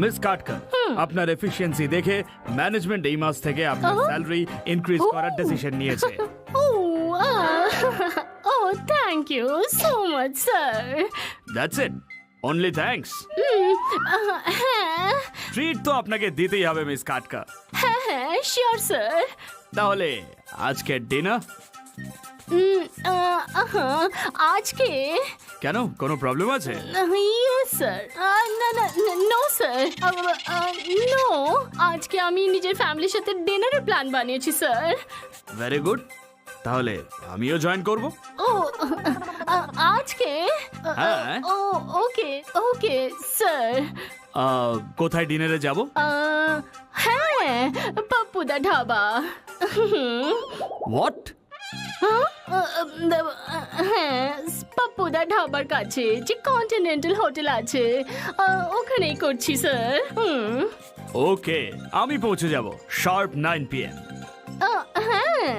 Miss কাটকার, আপনার efficiency দেখে management এই মাস থেকে আপনার স্যালারি ইনক্রিজ করার ডিসিশন নিয়েছে। Oh, thank you so much, sir. That's it, only thanks. হ্যাঁ ট্রিট তো আপনাকে দিতেই হবে মিস কাটকার। হ্যাঁ শিওর স্যার। তাহলে আজকে ডিনার? আজকে কেন, কোনো প্রবলেম আছে? Yes sir. না না নো স্যার, নো, আজকে আমি নিজের ফ্যামিলির সাথে ডিনারের প্ল্যান বানিয়েছি স্যার। ভেরি গুড, তাহলে আমিও জয়েন করব। ও আজকে? হ্যাঁ। ও ওকে ওকে স্যার। কোথায় ডিনারে যাব? হ্যাঁ, পাপ্পুদা ঢাবা। হোয়াট? হ্যাঁ, পাপ্পুদা ঢাবার কাছে যে কন্টিনেন্টাল হোটেল আছে, ওখানেই করছি স্যার। ওকে, আমি পৌঁছে যাব শার্প 9 PM। হ্যাঁ।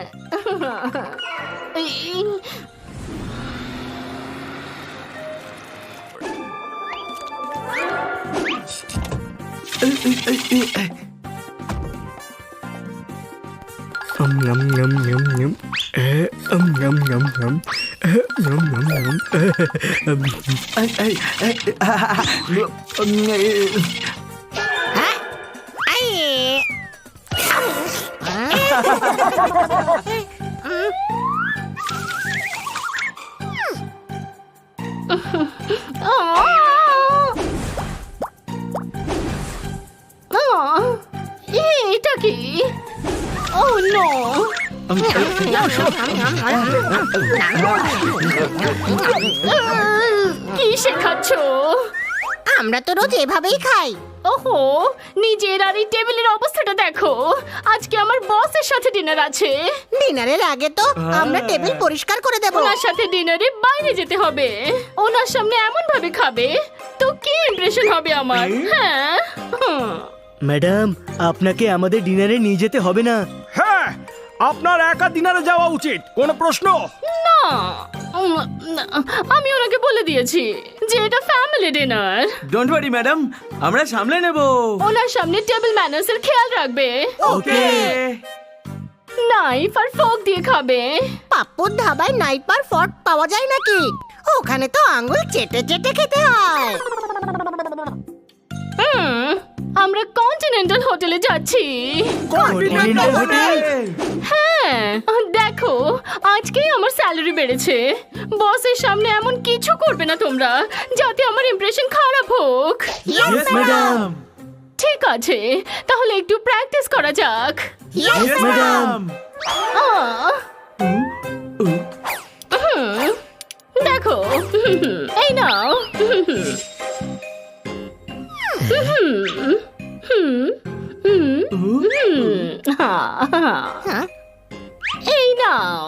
Yum yum yum yum. Yum yum yum yum. Yum yum yum. এটা কি? ও নো! কি শেখাচ্ছ? আমরা তো রোজ এভাবেই খাই। ওহো, নিজের আর এই টেবিলের অবস্থাটা দেখো। আজকে আমার বসের সাথে ডিনার আছে। ডিনারের আগে তো আমরা টেবিল পরিষ্কার করে দেব। ওনার সাথে ডিনারে বাইরে যেতে হবে। ওনার সামনে এমন ভাবে খাবে তো কি ইমপ্রেশন হবে আমার? হ্যাঁ। ম্যাডাম, আপনাকে আমাদের ডিনারে নিয়ে যেতে হবে না। হ্যাঁ, আপনার একা ডিনারে যাওয়া উচিত, কোনো প্রশ্ন? না, আমি ওনাকে বলে দিয়েছি যে এটা family dinner. Don't worry madam, আমরা সামলে নেব। ওনার সামনে টেবিল ম্যানার্সের খেয়াল রাখবে। ওকে। নাইফ আর ফোক দিয়ে খাবে। পাপ্পুর ধাবায় নাইফ আর ফর্ক পাওয়া যায় নাকি? ওখানে তো আঙ্গুল চেটে চেটে খেতে হয়। আমরা কন্টিনেন্টাল হোটেলে যাচ্ছি। Continental hotel? হ্যাঁ, দেখো আজকেই আমার স্যালারি বেড়েছে। বসের সামনে এমন কিছু করবে না তোমরা যাতে আমার ইমপ্রেশন খারাপ হোক। Yes madam. ঠিক আছে, তাহলে একটু প্র্যাকটিস করা যাক। Yes madam. দেখো, এই নাও। এই নাও।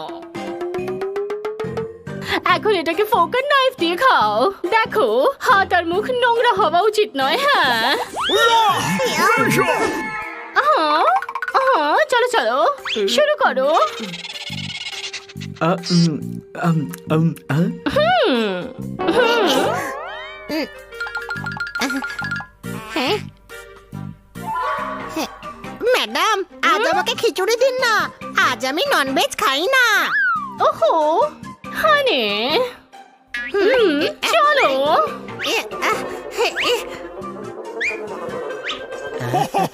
এখন এটাকে ফোক আর নাইফ দিয়ে খাও। দেখো, হাত আর মুখ নোংরা হওয়া উচিত নয়। হ্যাঁ, চলো চলো, শুরু করো। ম্যাডাম, আজ আমাকে খিচুড়ি দিন না, আজ আমি ননভেজ খাই না। ওহো হানে, চলো।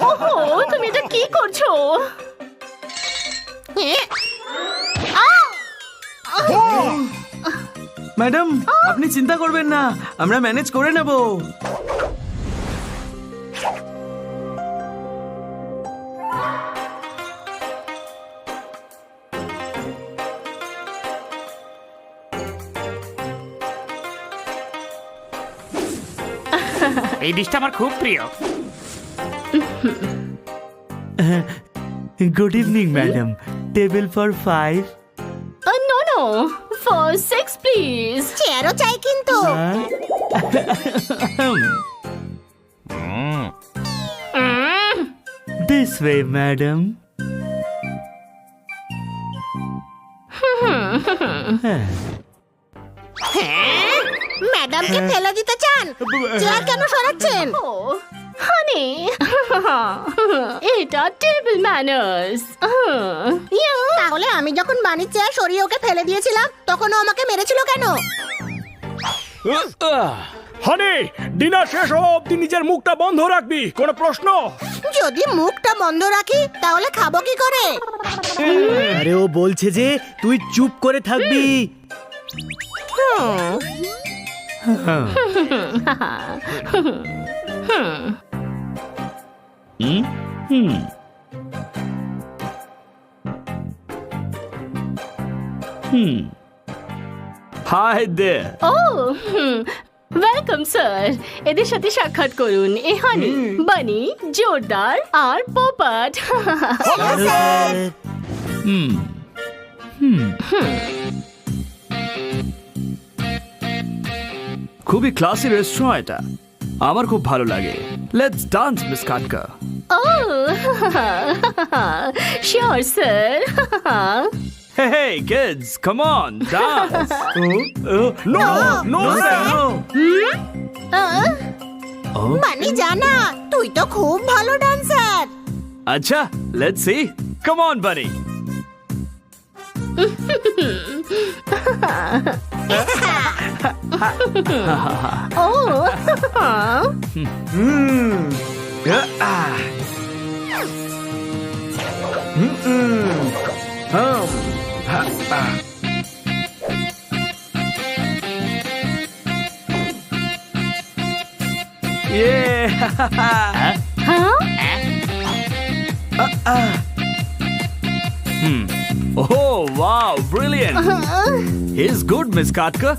ওহো, তুমি এটা কি করছো? ম্যাডাম, আপনি চিন্তা করবেন না, আমরা ম্যানেজ করে নেব। এই ডিশটা আমার খুব প্রিয়। Good evening madam, table for 5। No no, for 6 please. চেয়ারও চাই কিন্তু। This way madam. হ্যাঁ ম্যাডামকে ফেলে দিতে চান? চেয়ার কেন সরাচ্ছেন? ও হানি, এটা টেবিল ম্যানার্স। তাহলে আমি যখন বাণীর চেয়ার সরিয়ে ওকে ফেলে দিয়েছিলাম তখন ও আমাকে মেরেছিল কেন? হানি, ডিনার শেষ হওয়া অব্দি নিজের মুখটা বন্ধ রাখবি। কোনো প্রশ্ন? যদি মুখটা বন্ধ রাখি তাহলে খাবো কি করে? আরে ও বলছে যে তুই চুপ করে থাকবি। হাই দে। ও ওয়েলকাম স্যার, এদের সাথে সাক্ষাৎ করুন। এ হানি, বানি, জোরদার আর পোপট। খুবই ক্লাসি রেস্টুরেন্ট এটা, আমার খুব ভালো লাগে। লেটস ডান্স মিস কাটকা। Oh sure sir. Hey kids, come on, dance. No no sir. Bani Jana, তুই তো খুব ভালো dancer. Acha, let's see. Come on, buddy. Yeah. Oh, wow, brilliant. He's good, Miss Katka.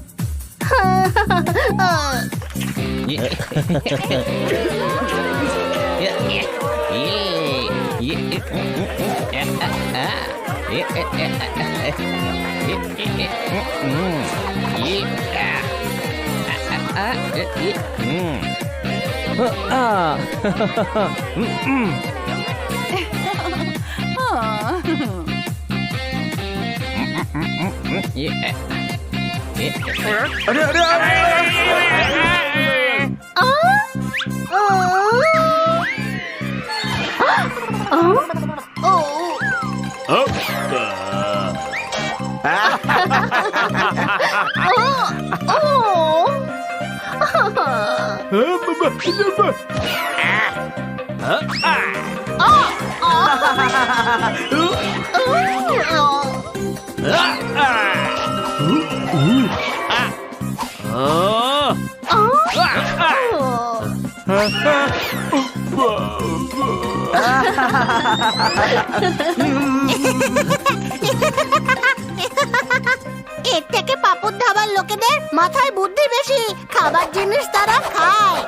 এর থেকে পাপুর ধাবার লোকেদের মাথায় বুদ্ধি বেশি, খাবার জিনিস তারা খায়।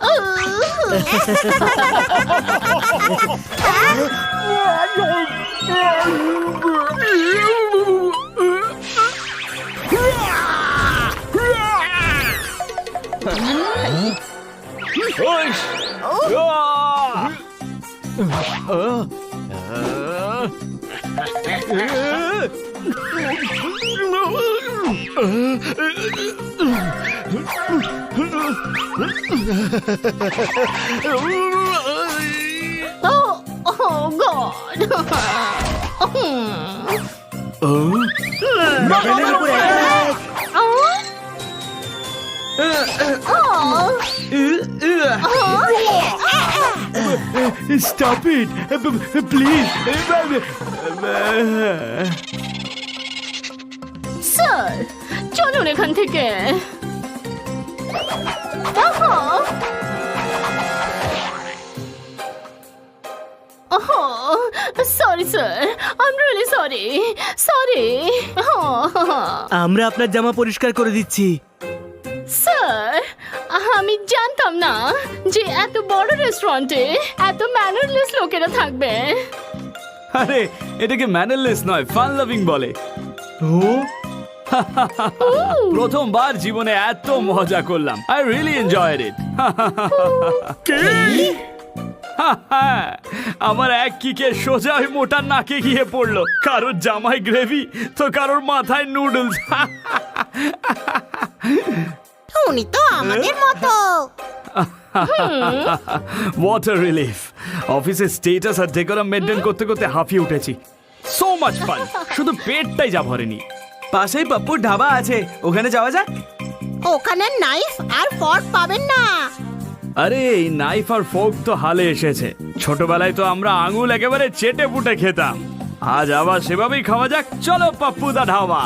Oh Stop it, please. Sir, চলুন এখান থেকে। Sorry sir, I am really sorry. Sorry আমরা আপনার জামা পরিষ্কার করে দিচ্ছি। স্যার, আমি জানতাম না যে এত বড় রেস্টুরেন্টে এত ম্যানারলেস লোকেরা থাকবে। আরে এটাকে ম্যানারলেস নয়, ফান লাভিং বলে। প্রথমবার জীবনে এত মজা করলাম। আই রিয়েলি এনজয়েড ইট। আমার এক কিকে সোজা ওই মোটার নাকে গিয়ে পড়লো। কারোর জামাই গ্রেভি তো কারোর মাথায় নুডলস। উনি তো আমাদের মতো। Water relief. অফিসের স্টেটাস আর ডেকোরাম মেনটেন করতে করতে হাঁপিয়ে উঠেছি। সো মাচ ফান, শুধু পেটটাই যা ভরেনি। পাশেই পাপ্পুর ধাবা আছে, ওখানে যাওয়া যাক। ওখানে নাইফ আর ফর্ক পাবেন না। আরে এই নাইফ আর ফোর্ক তো হালে এসেছে। ছোটবেলায় তো আমরা আঙুল একেবারে চেটে পুটে খেতাম। আজ আবার সেভাবেই খাওয়া যাক। চলো পাপ্পুদা ধাবা।